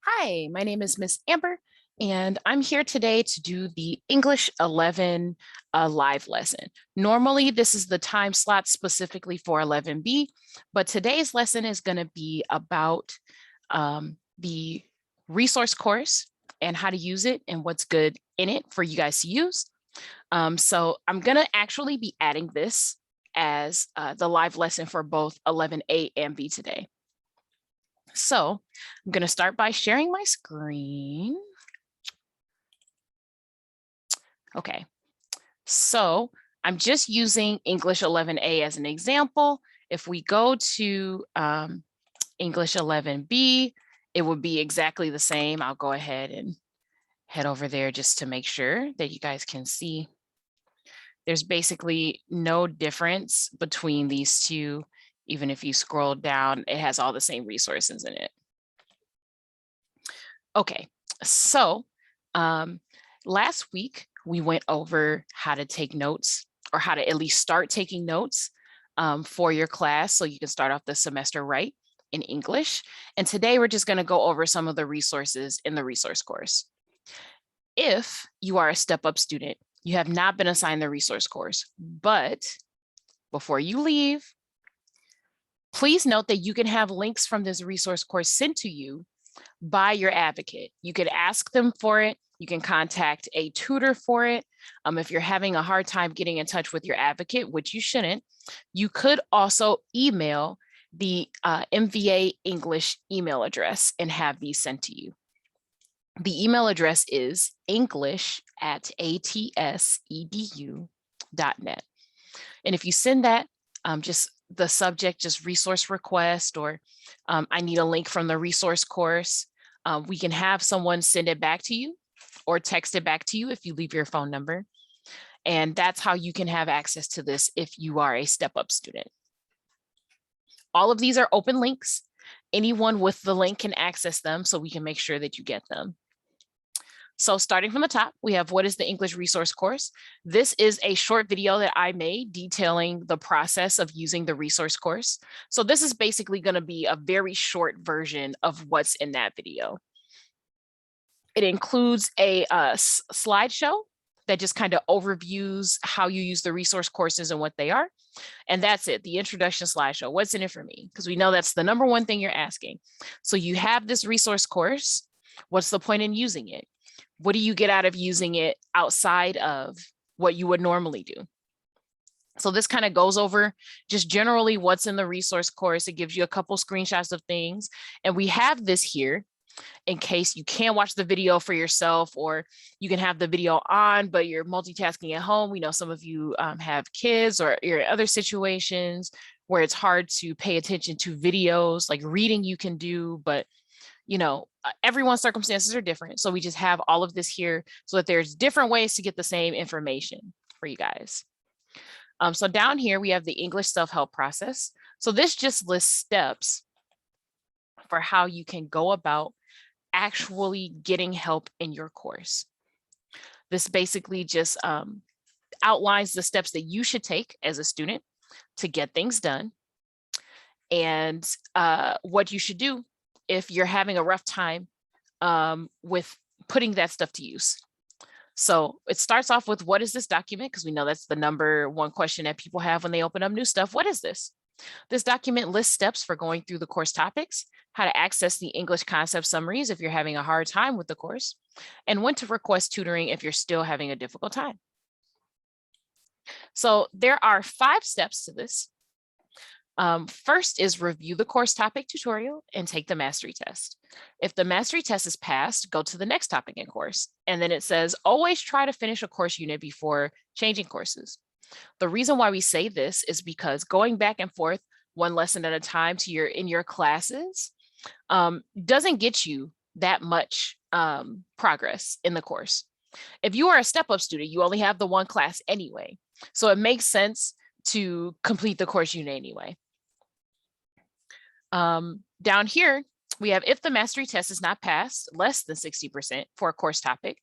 Hi, my name is Miss Amber, and I'm here today to do the English 11 live lesson. Normally, this is the time slot specifically for 11B, but today's lesson is going to be about the resource course and how to use it and what's good in it for you guys to use. So I'm going to actually be adding this as the live lesson for both 11A and B today. So I'm going to start by sharing my screen. Okay, so I'm just using English 11A as an example. If we go to English 11B, it would be exactly the same. I'll go ahead and head over there just to make sure that you guys can see. There's basically no difference between these two. Even if you scroll down, it has all the same resources in it. Okay, so last week we went over how to take notes or how to at least start taking notes for your class so you can start off the semester right in English. And today we're just going to go over some of the resources in the resource course. If you are a Step Up student, you have not been assigned the resource course, but before you leave, please note that you can have links from this resource course sent to you by your advocate. You could ask them for it. You can contact a tutor for it. If you're having a hard time getting in touch with your advocate, which you shouldn't, you could also email the MVA English email address and have these sent to you. The email address is english@atsedu.net. And if you send that, just the subject, just resource request, or I need a link from the resource course, we can have someone send it back to you or text it back to you if you leave your phone number. And that's how you can have access to this if you are a Step Up student. All of these are open links. Anyone with the link can access them, so we can make sure that you get them. So starting from the top, we have what is the English resource course. This is a short video that I made detailing the process of using the resource course. So this is basically going to be a very short version of what's in that video. It includes a slideshow that just kind of overviews how you use the resource courses and what they are. And that's it, the introduction slideshow. What's in it for me? Because we know that's the number one thing you're asking. So you have this resource course. What's the point in using it? What do you get out of using it outside of what you would normally do? So this kind of goes over just generally what's in the resource course. It gives you a couple screenshots of things. And we have this here in case you can't watch the video for yourself, or you can have the video on, but you're multitasking at home. We know some of you have kids or you're in other situations where it's hard to pay attention to videos, like reading you can do, but everyone's circumstances are different. So we just have all of this here so that there's different ways to get the same information for you guys. So down here, we have the English self-help process. So this just lists steps for how you can go about actually getting help in your course. This basically just outlines the steps that you should take as a student to get things done, and what you should do if you're having a rough time with putting that stuff to use. So it starts off with, what is this document? Because we know that's the number one question that people have when they open up new stuff. What is this? This document lists steps for going through the course topics, how to access the English concept summaries if you're having a hard time with the course, and when to request tutoring if you're still having a difficult time. So there are 5 steps to this. First is review the course topic tutorial and take the mastery test. If the mastery test is passed, go to the next topic in course. And then it says, always try to finish a course unit before changing courses. The reason why we say this is because going back and forth one lesson at a time in your classes doesn't get you that much progress in the course. If you are a Step Up student, you only have the one class anyway. So it makes sense to complete the course unit anyway. Down here, we have, if the mastery test is not passed, less than 60% for a course topic,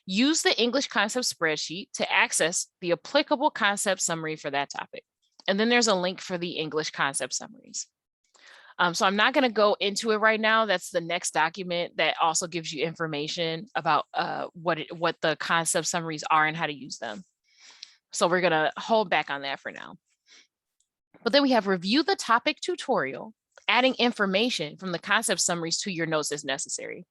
use the English concept spreadsheet to access the applicable concept summary for that topic. And then there's a link for the English concept summaries. So I'm not going to go into it right now. That's the next document that also gives you information about what the concept summaries are and how to use them. So we're going to hold back on that for now. But then we have review the topic tutorial, adding information from the concept summaries to your notes as necessary.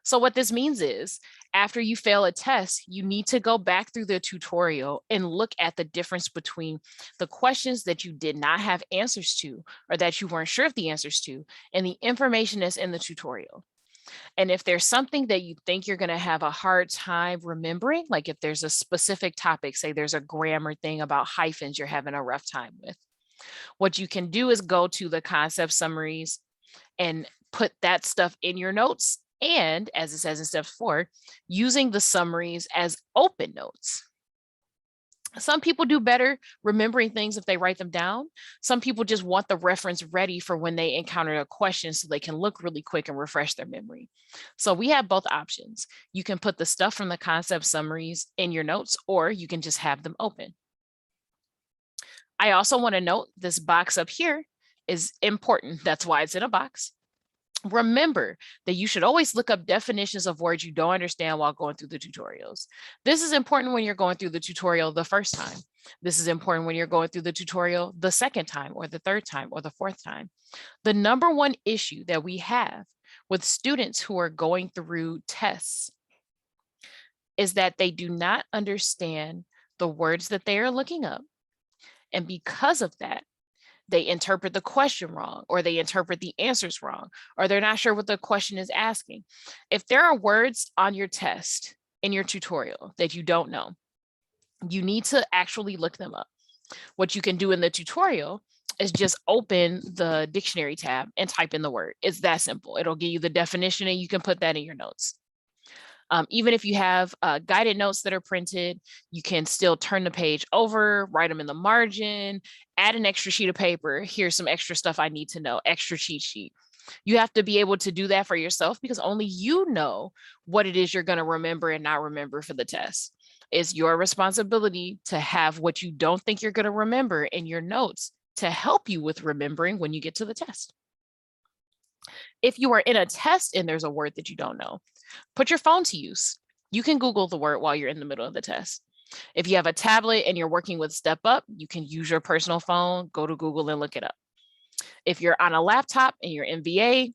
So what this means is after you fail a test, you need to go back through the tutorial and look at the difference between the questions that you did not have answers to or that you weren't sure of the answers to and the information that's in the tutorial. And if there's something that you think you're going to have a hard time remembering, like if there's a specific topic, say there's a grammar thing about hyphens you're having a rough time with, what you can do is go to the concept summaries and put that stuff in your notes. And as it says in step 4, using the summaries as open notes. Some people do better remembering things if they write them down. Some people just want the reference ready for when they encounter a question so they can look really quick and refresh their memory. So we have both options. You can put the stuff from the concept summaries in your notes, or you can just have them open. I also want to note this box up here is important. That's why it's in a box. Remember that you should always look up definitions of words you don't understand while going through the tutorials. This is important when you're going through the tutorial the first time. This is important when you're going through the tutorial the second time or the third time or the fourth time. The number one issue that we have with students who are going through tests is that they do not understand the words that they are looking up. And because of that, they interpret the question wrong, or they interpret the answers wrong, or they're not sure what the question is asking. If there are words on your test in your tutorial that you don't know, you need to actually look them up. What you can do in the tutorial is just open the dictionary tab and type in the word. It's that simple. It'll give you the definition and you can put that in your notes. Even if you have guided notes that are printed, you can still turn the page over, write them in the margin, add an extra sheet of paper. Here's some extra stuff I need to know, extra cheat sheet. You have to be able to do that for yourself because only you know what it is you're going to remember and not remember for the test. It's your responsibility to have what you don't think you're going to remember in your notes to help you with remembering when you get to the test. If you are in a test and there's a word that you don't know, put your phone to use. You can Google the word while you're in the middle of the test. If you have a tablet and you're working with Step Up, you can use your personal phone, go to Google and look it up. If you're on a laptop and you're in VA,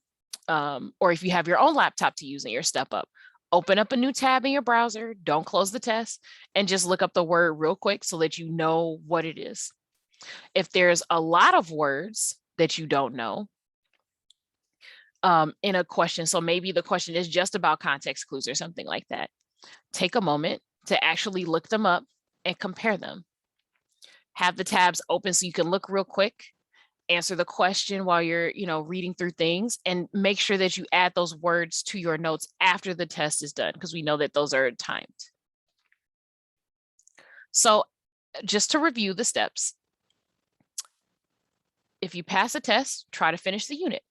or if you have your own laptop to use in your Step Up, open up a new tab in your browser, don't close the test, and just look up the word real quick so that you know what it is. If there's a lot of words that you don't know, in a question. So maybe the question is just about context clues or something like that. Take a moment to actually look them up and compare them. Have the tabs open so you can look real quick, answer the question while you're, reading through things, and make sure that you add those words to your notes after the test is done, because we know that those are timed. So just to review the steps, if you pass a test, try to finish the unit.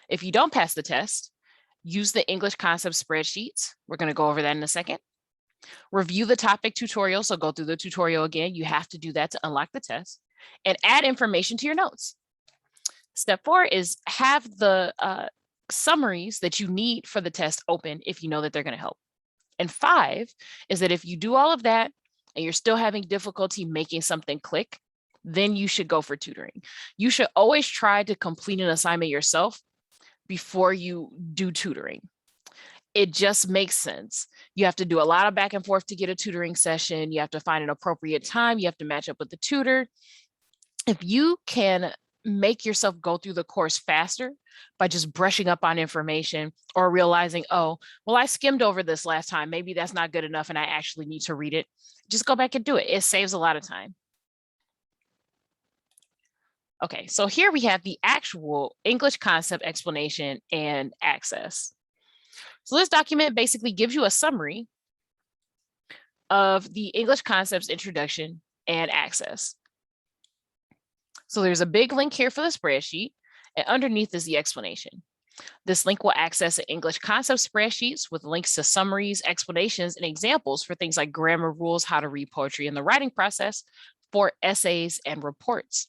If you don't pass the test, use the English concept spreadsheets. We're going to go over that in a second. Review the topic tutorial. So go through the tutorial again. You have to do that to unlock the test, and add information to your notes. Step 4 is have the summaries that you need for the test open if you know that they're going to help. And 5 is that if you do all of that and you're still having difficulty making something click, then you should go for tutoring. You should always try to complete an assignment yourself before you do tutoring. It just makes sense. You have to do a lot of back and forth to get a tutoring session. You have to find an appropriate time. You have to match up with the tutor. If you can make yourself go through the course faster by just brushing up on information or realizing, oh, well, I skimmed over this last time. Maybe that's not good enough and I actually need to read it. Just go back and do it. It saves a lot of time. Okay, so here we have the actual English concept explanation and access. So this document basically gives you a summary of the English concepts introduction and access. So there's a big link here for the spreadsheet, and underneath is the explanation. This link will access the English concept spreadsheets with links to summaries, explanations, and examples for things like grammar rules, how to read poetry in the writing process, for essays and reports.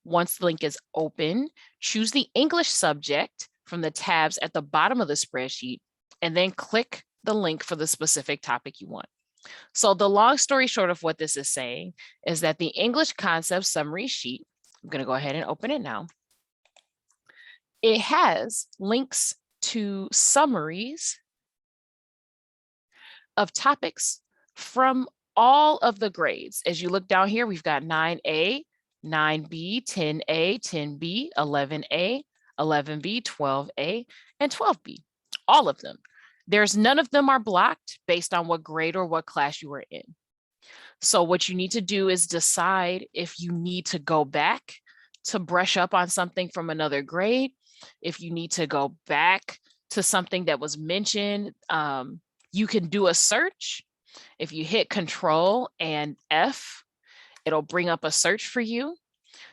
Once the link is open, choose the English subject from the tabs at the bottom of the spreadsheet, and then click the link for the specific topic you want. So the long story short of what this is saying is that the English concept summary sheet, I'm going to go ahead and open it now. It has links to summaries of topics from all of the grades. As you look down here, we've got 9A, 9B, 10A, 10B, 11A, 11B, 12A, and 12B, all of them. There's none of them are blocked based on what grade or what class you were in. So what you need to do is decide if you need to go back to brush up on something from another grade, if you need to go back to something that was mentioned. You can do a search. If you hit Control and F, it'll bring up a search for you.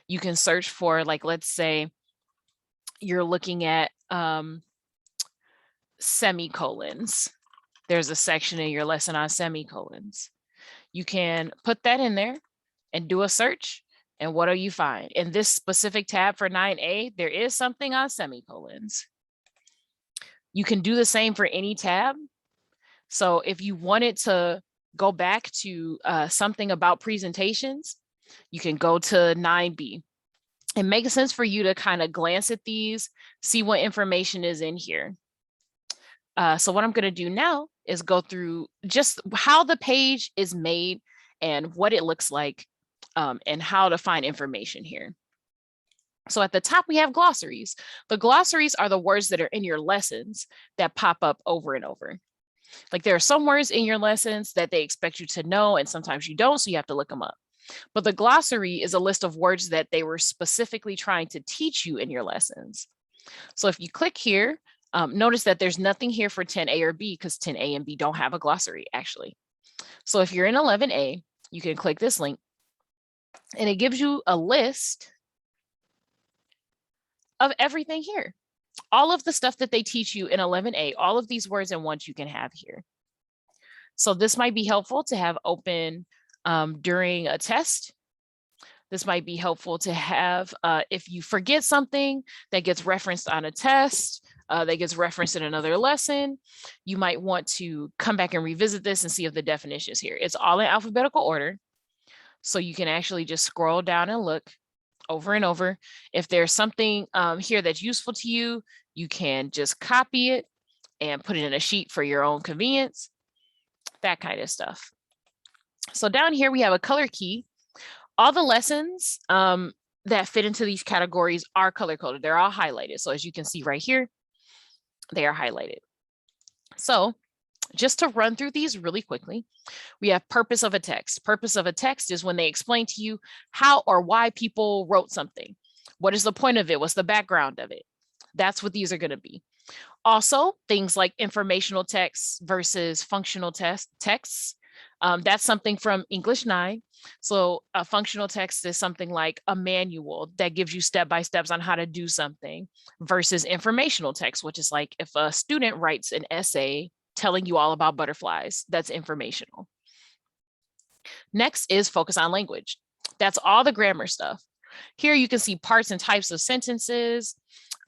You can search for, like, let's say you're looking at semicolons. There's a section in your lesson on semicolons. You can put that in there and do a search. And what do you find? In this specific tab for 9A, there is something on semicolons. You can do the same for any tab. So if you wanted to go back to something about presentations, you can go to 9B. It makes sense for you to kind of glance at these, see what information is in here. So what I'm going to do now is go through just how the page is made and what it looks like, and how to find information here. So at the top, we have glossaries. The glossaries are the words that are in your lessons that pop up over and over. Like, there are some words in your lessons that they expect you to know, and sometimes you don't, so you have to look them up. But the glossary is a list of words that they were specifically trying to teach you in your lessons. So if you click here, notice that there's nothing here for 10A or B, because 10A and B don't have a glossary, actually. So if you're in 11A, you can click this link, and it gives you a list of everything here. All of the stuff that they teach you in 11A, all of these words and ones you can have here. So this might be helpful to have open during a test. This might be helpful to have if you forget something that gets referenced on a test, that gets referenced in another lesson. You might want to come back and revisit this and see if the definition is here. It's all in alphabetical order. So you can actually just scroll down and look over and over. If there's something here that's useful to you, you can just copy it and put it in a sheet for your own convenience, that kind of stuff. So down here, we have a color key. All the lessons that fit into these categories are color coded. They're all highlighted. So as you can see right here, they are highlighted. So just to run through these really quickly, we have purpose of a text. Purpose of a text is when they explain to you how or why people wrote something. What is the point of it? What's the background of it? That's what these are going to be. Also, things like informational texts versus functional texts. That's something from English 9. So a functional text is something like a manual that gives you step-by-steps on how to do something, versus informational text, which is like if a student writes an essay telling you all about butterflies, that's informational. Next is focus on language. That's all the grammar stuff. Here you can see parts and types of sentences.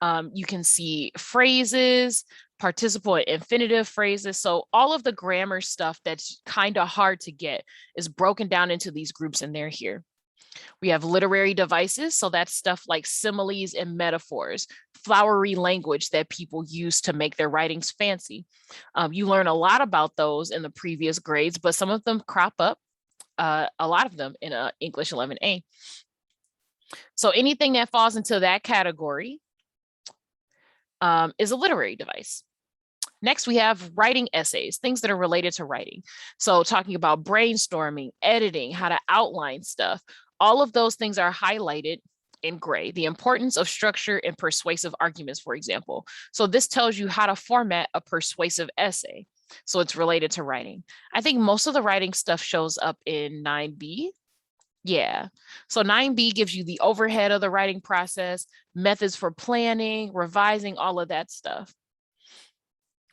You can see phrases, participle and infinitive phrases. So all of the grammar stuff that's kind of hard to get is broken down into these groups, and they're here. We have literary devices. So that's stuff like similes and metaphors, flowery language that people use to make their writings fancy. You learn a lot about those in the previous grades, but some of them crop up, a lot of them in English 11A. So anything that falls into that category is a literary device. Next, we have writing essays, things that are related to writing. So talking about brainstorming, editing, how to outline stuff, all of those things are highlighted in gray. The importance of structure and persuasive arguments, for example. So this tells you how to format a persuasive essay. So it's related to writing. I think most of the writing stuff shows up in 9B. Yeah. So 9B gives you the overhead of the writing process, methods for planning, revising, all of that stuff.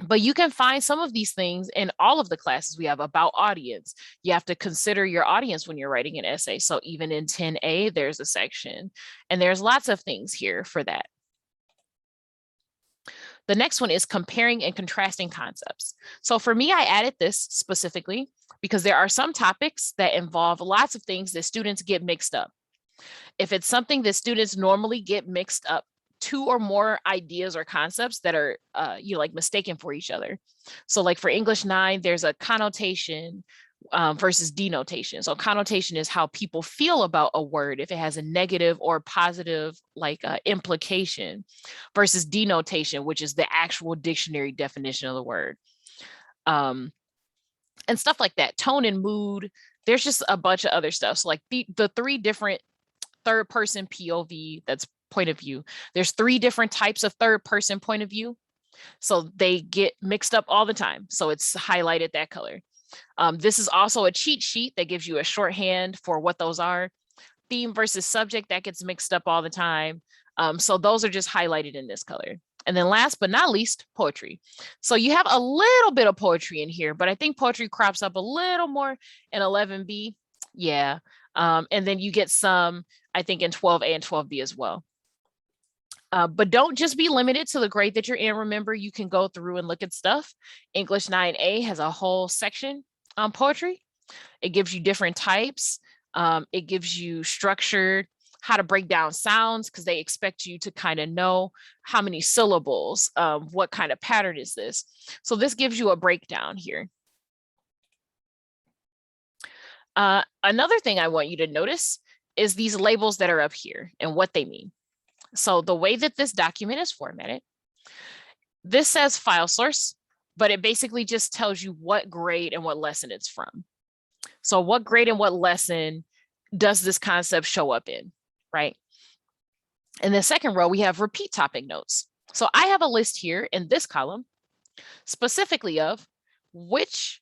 But you can find some of these things in all of the classes we have about audience. You have to consider your audience when you're writing an essay. So even in 10A, there's a section, and there's lots of things here for that. The next one is comparing and contrasting concepts. So for me, I added this specifically because there are some topics that involve lots of things that students get mixed up. If it's something that students normally get mixed up, two or more ideas or concepts that are like mistaken for each other. So like for English 9, there's a connotation versus denotation. So connotation is how people feel about a word, if it has a negative or positive like implication, versus denotation, which is the actual dictionary definition of the word. And stuff like that, tone and mood. There's just a bunch of other stuff. So like the three different third person POV, that's point of view. There's three different types of third person point of view. So they get mixed up all the time. So it's highlighted that color. This is also a cheat sheet that gives you a shorthand for what those are. Theme versus subject, that gets mixed up all the time. So those are just highlighted in this color. And then last but not least, poetry. So you have a little bit of poetry in here, but I think poetry crops up a little more in 11B. Yeah. And then you get some, I think, in 12A and 12B as well. But don't just be limited to the grade that you're in. Remember, you can go through and look at stuff. English 9A has a whole section on poetry. It gives you different types. It gives you structured, how to break down sounds, because they expect you to kind of know how many syllables, what kind of pattern is this. So this gives you a breakdown here. Another thing I want you to notice is these labels that are up here and what they mean. So the way that this document is formatted, this says file source, but it basically just tells you what grade and what lesson it's from. So what grade and what lesson does this concept show up in, right? In the second row, we have repeat topic notes. So I have a list here in this column specifically of which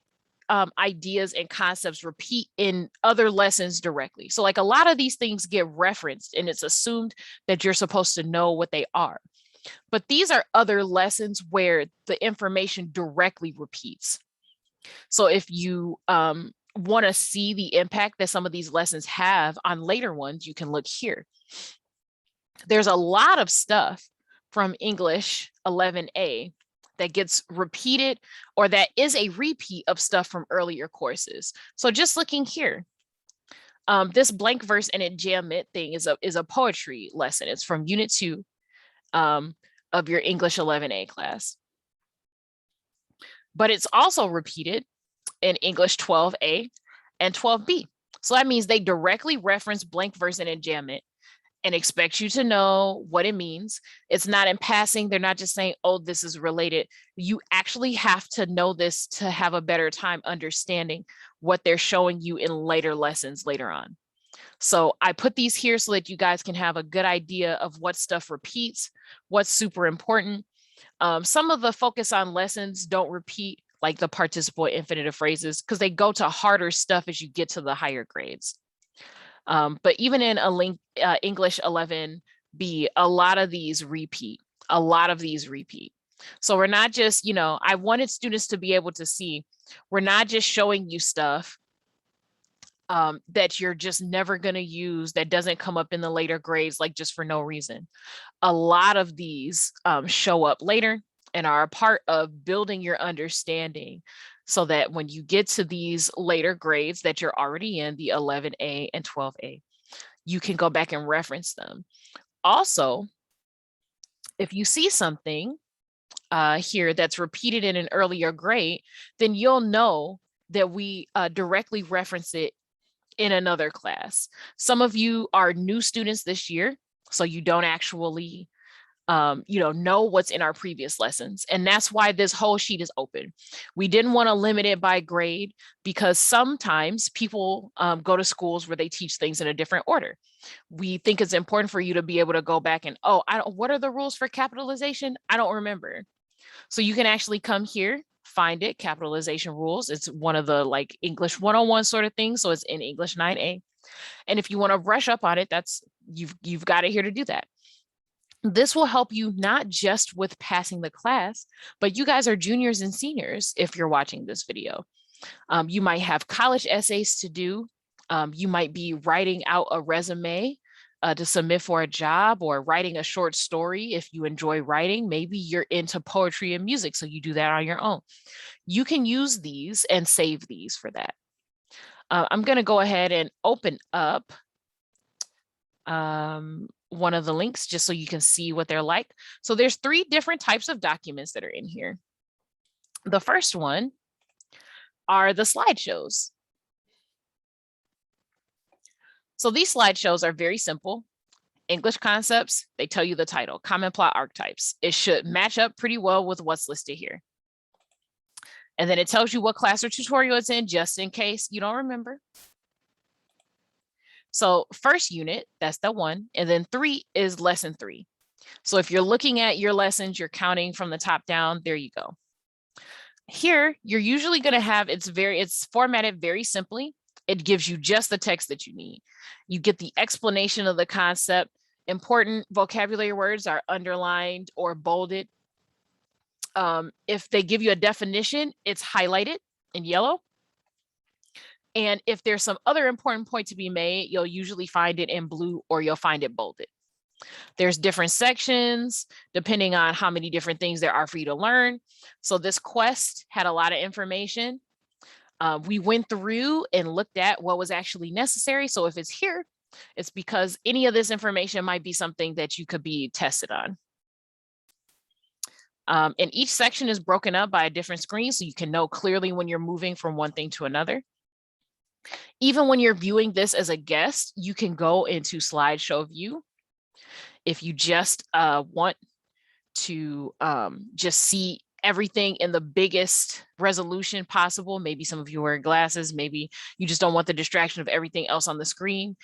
ideas and concepts repeat in other lessons directly. So like a lot of these things get referenced and it's assumed that you're supposed to know what they are. But these are other lessons where the information directly repeats. So if you want to see the impact that some of these lessons have on later ones, you can look here. There's a lot of stuff from English 11A that gets repeated or that is a repeat of stuff from earlier courses. So just looking here, this blank verse and enjambment thing is a poetry lesson. It's from Unit 2 of your English 11A class. But it's also repeated in English 12A and 12B. So that means they directly reference blank verse and enjambment and expect you to know what it means. It's not in passing. They're not just saying, oh, this is related. You actually have to know this to have a better time understanding what they're showing you in later lessons later on. So I put these here so that you guys can have a good idea of what stuff repeats, what's super important. Some of the focus on lessons don't repeat, like the participle infinitive phrases, because they go to harder stuff as you get to the higher grades. But even in English 11B, a lot of these repeat. So we're not just, I wanted students to be able to see, we're not just showing you stuff that you're just never going to use, that doesn't come up in the later grades, like just for no reason. A lot of these show up later and are a part of building your understanding so that when you get to these later grades that you're already in, the 11A and 12A, you can go back and reference them. Also, if you see something here that's repeated in an earlier grade, then you'll know that we directly reference it in another class. Some of you are new students this year, so you don't actually know what's in our previous lessons. And that's why this whole sheet is open. We didn't want to limit it by grade because sometimes people go to schools where they teach things in a different order. We think it's important for you to be able to go back and, what are the rules for capitalization? I don't remember. So you can actually come here, find it, capitalization rules. It's one of the like English 101 sort of things. So it's in English 9A. And if you want to brush up on it, you've got it here to do that. This will help you not just with passing the class, but you guys are juniors and seniors if you're watching this video. You might have college essays to do. You might be writing out a resume to submit for a job, or writing a short story if you enjoy writing. Maybe you're into poetry and music, so you do that on your own. You can use these and save these for that. I'm going to go ahead and open up one of the links just so you can see what they're like. So there's 3 different types of documents that are in here. The first one are the slideshows. So these slideshows are very simple. English concepts, they tell you the title, common plot archetypes. It should match up pretty well with what's listed here. And then it tells you what class or tutorial it's in, just in case you don't remember. So first unit, that's the 1, and then 3 is lesson 3. So if you're looking at your lessons, you're counting from the top down, there you go. Here, you're usually going to have, it's formatted very simply. It gives you just the text that you need. You get the explanation of the concept. Important vocabulary words are underlined or bolded. If they give you a definition, it's highlighted in yellow. And if there's some other important point to be made, you'll usually find it in blue, or you'll find it bolded. There's different sections depending on how many different things there are for you to learn. So this quest had a lot of information. We went through and looked at what was actually necessary. So if it's here, it's because any of this information might be something that you could be tested on. And each section is broken up by a different screen, so you can know clearly when you're moving from one thing to another. Even when you're viewing this as a guest, you can go into slideshow view. If you just want to just see everything in the biggest resolution possible, maybe some of you wear glasses, maybe you just don't want the distraction of everything else on the screen.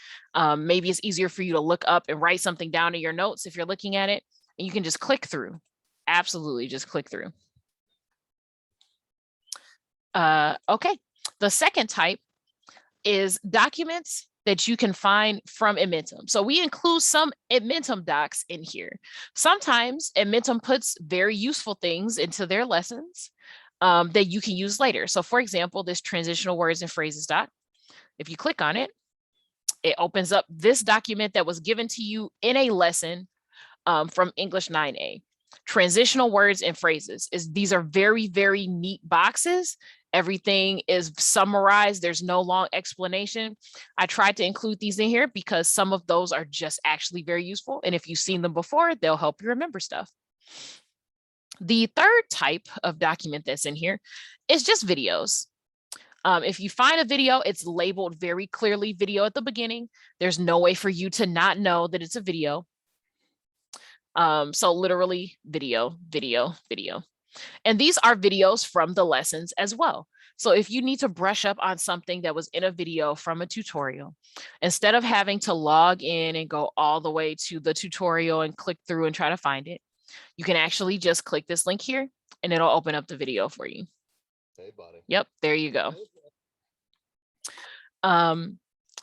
Maybe it's easier for you to look up and write something down in your notes if you're looking at it, and you can just click through. Absolutely, just click through. Okay, the second type is documents that you can find from Edmentum. So we include some Edmentum docs in here. Sometimes Edmentum puts very useful things into their lessons that you can use later. So for example, this transitional words and phrases doc, if you click on it, it opens up this document that was given to you in a lesson from English 9A. Transitional words and phrases. These are very, very neat boxes. Everything is summarized. There's no long explanation. I tried to include these in here because some of those are just actually very useful. And if you've seen them before, they'll help you remember stuff. The third type of document that's in here is just videos. If you find a video, it's labeled very clearly video at the beginning. There's no way for you to not know that it's a video. So literally video, video, video. And these are videos from the lessons as well. So if you need to brush up on something that was in a video from a tutorial, instead of having to log in and go all the way to the tutorial and click through and try to find it, you can actually just click this link here and it'll open up the video for you. Hey, buddy. Yep, there you go.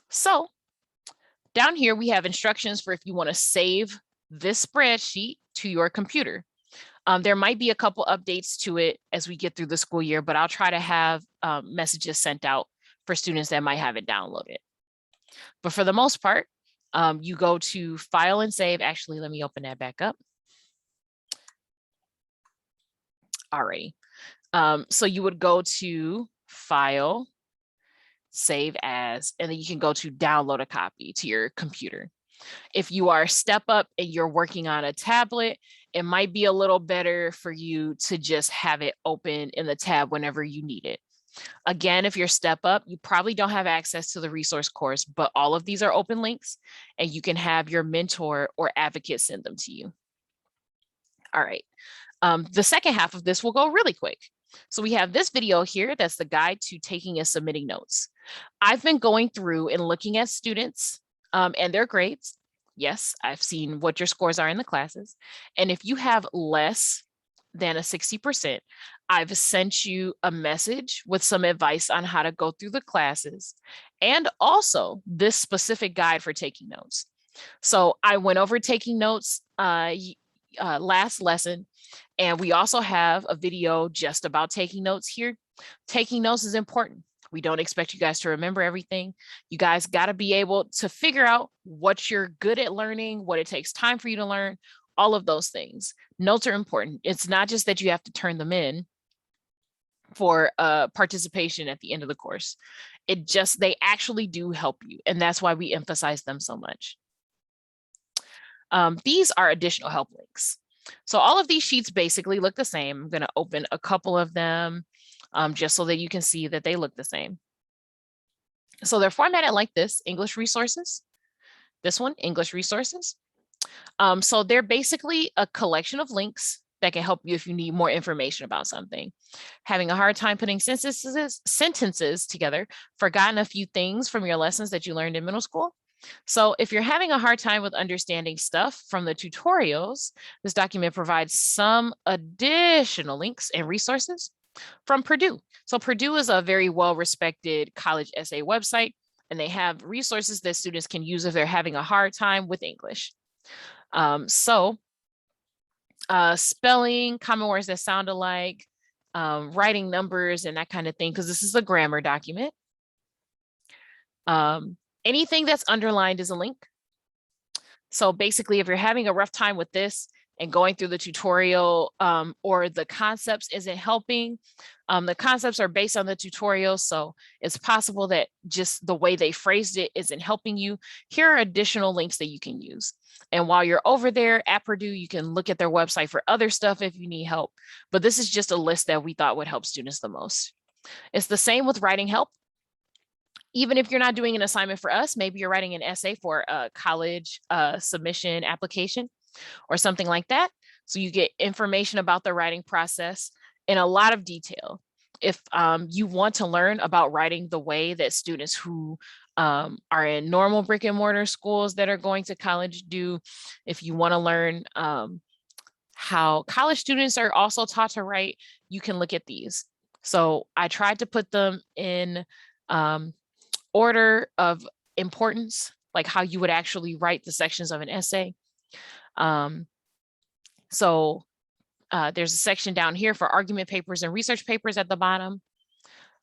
So down here, we have instructions for if you want to save this spreadsheet to your computer. There might be a couple updates to it as we get through the school year, but I'll try to have messages sent out for students that might have it downloaded. But for the most part, you go to File and Save. Actually, let me open that back up. Alrighty. So you would go to File, Save As, and then you can go to download a copy to your computer. If you are step up and you're working on a tablet, it might be a little better for you to just have it open in the tab whenever you need it. Again, if you're step up, you probably don't have access to the resource course, but all of these are open links and you can have your mentor or advocate send them to you. All right. The second half of this will go really quick. So we have this video here. That's the guide to taking and submitting notes. I've been going through and looking at students and their grades. Yes, I've seen what your scores are in the classes. And if you have less than a 60%, I've sent you a message with some advice on how to go through the classes and also this specific guide for taking notes. So I went over taking notes last lesson. And we also have a video just about taking notes here. Taking notes is important. We don't expect you guys to remember everything. You guys got to be able to figure out what you're good at learning, what it takes time for you to learn, all of those things. Notes are important. It's not just that you have to turn them in for participation at the end of the course. They actually do help you. And that's why we emphasize them so much. These are additional help links. So all of these sheets basically look the same. I'm going to open a couple of them just so that you can see that they look the same. So they're formatted like this: English resources. This one, English resources. So they're basically a collection of links that can help you if you need more information about something. Having a hard time putting sentences together, forgotten a few things from your lessons that you learned in middle school. So if you're having a hard time with understanding stuff from the tutorials, this document provides some additional links and resources from Purdue. So Purdue is a very well-respected college essay website, and they have resources that students can use if they're having a hard time with English. Spelling, common words that sound alike, writing numbers and that kind of thing, because this is a grammar document. Anything that's underlined is a link. So basically, if you're having a rough time with this and going through the tutorial or the concepts isn't helping, the concepts are based on the tutorial. So it's possible that just the way they phrased it isn't helping you. Here are additional links that you can use. And while you're over there at Purdue, you can look at their website for other stuff if you need help. But this is just a list that we thought would help students the most. It's the same with writing help. Even if you're not doing an assignment for us, maybe you're writing an essay for a college submission application or something like that. So you get information about the writing process in a lot of detail. If you want to learn about writing the way that students who are in normal brick and mortar schools that are going to college do, if you want to learn how college students are also taught to write, you can look at these. So I tried to put them in order of importance, like how you would actually write the sections of an essay. There's a section down here for argument papers and research papers at the bottom.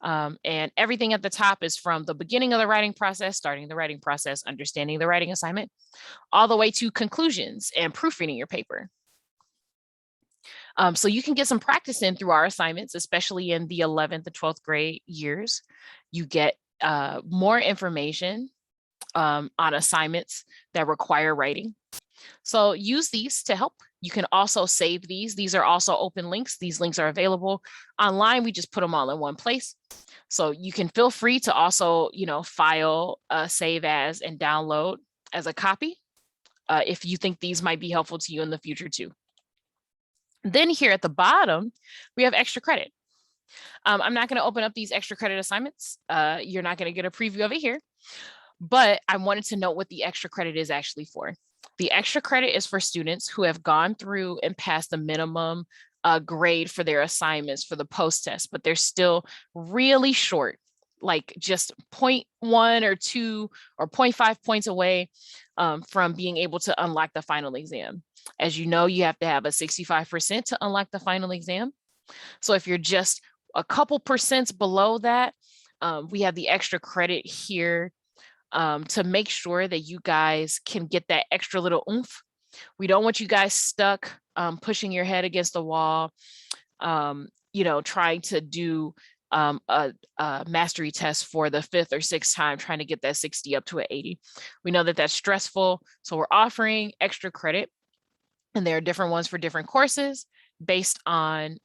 And everything at the top is from the beginning of the writing process, starting the writing process, understanding the writing assignment, all the way to conclusions and proofreading your paper. So you can get some practice in through our assignments, especially in the 11th to 12th grade years. You get more information on assignments that require writing. So use these to help. You can also save these. These are also open links. These links are available online. We just put them all in one place. So you can feel free to also, file, save as, and download as a copy if you think these might be helpful to you in the future too. Then here at the bottom, we have extra credit. I'm not going to open up these extra credit assignments. You're not going to get a preview of it here, but I wanted to note what the extra credit is actually for. The extra credit is for students who have gone through and passed the minimum grade for their assignments for the post-test, but they're still really short, like just 0.1 or 2 or 0.5 points away from being able to unlock the final exam. As you know, you have to have a 65% to unlock the final exam. So if you're just a couple percents below that, we have the extra credit here to make sure that you guys can get that extra little oomph. We don't want you guys stuck pushing your head against the wall, trying to do a mastery test for the 5th or 6th time, trying to get that 60 up to an 80. We know that that's stressful. So we're offering extra credit, and there are different ones for different courses based on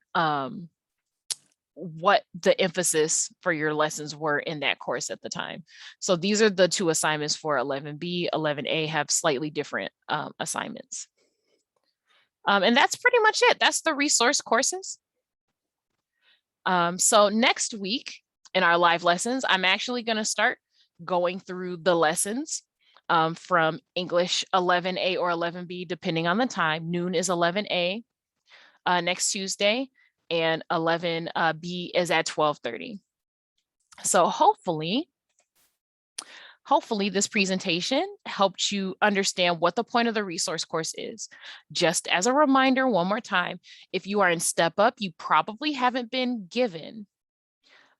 what the emphasis for your lessons were in that course at the time. So these are the 2 assignments for 11B. 11A have slightly different assignments. And that's pretty much it. That's the resource courses. So next week in our live lessons, I'm actually going to start going through the lessons from English 11A or 11B, depending on the time. Noon is 11A next Tuesday, and 11B is at 12:30. So hopefully Hopefully this presentation helped you understand what the point of the resource course is. Just as a reminder, one more time, if you are in Step Up, you probably haven't been given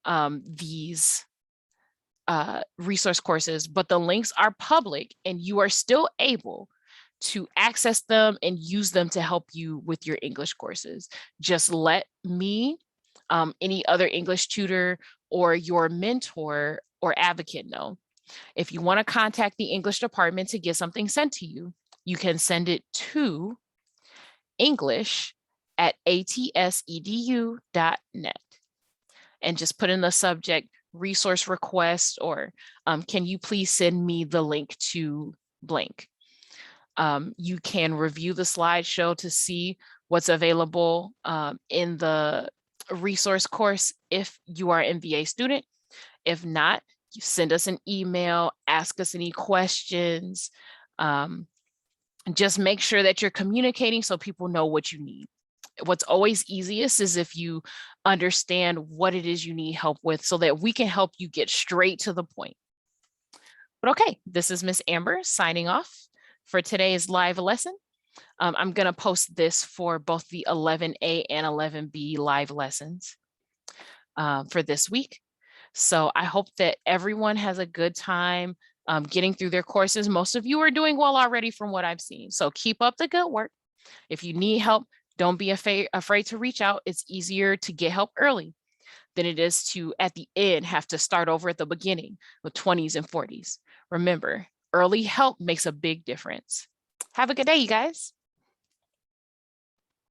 these resource courses, but the links are public and you are still able to access them and use them to help you with your English courses. Just let me, any other English tutor, or your mentor or advocate know. If you want to contact the English department to get something sent to you, you can send it to english@atsedu.net and just put in the subject resource request, or can you please send me the link to blank. You can review the slideshow to see what's available in the resource course if you are an MVA student. If not, you send us an email, ask us any questions. Just make sure that you're communicating so people know what you need. What's always easiest is if you understand what it is you need help with so that we can help you get straight to the point. But okay, this is Miss Amber signing off for today's live lesson. I'm going to post this for both the 11A and 11B live lessons for this week. So I hope that everyone has a good time getting through their courses. Most of you are doing well already from what I've seen. So keep up the good work. If you need help, don't be afraid to reach out. It's easier to get help early than it is to, at the end, have to start over at the beginning with 20s and 40s. Remember, early help makes a big difference. Have a good day, you guys.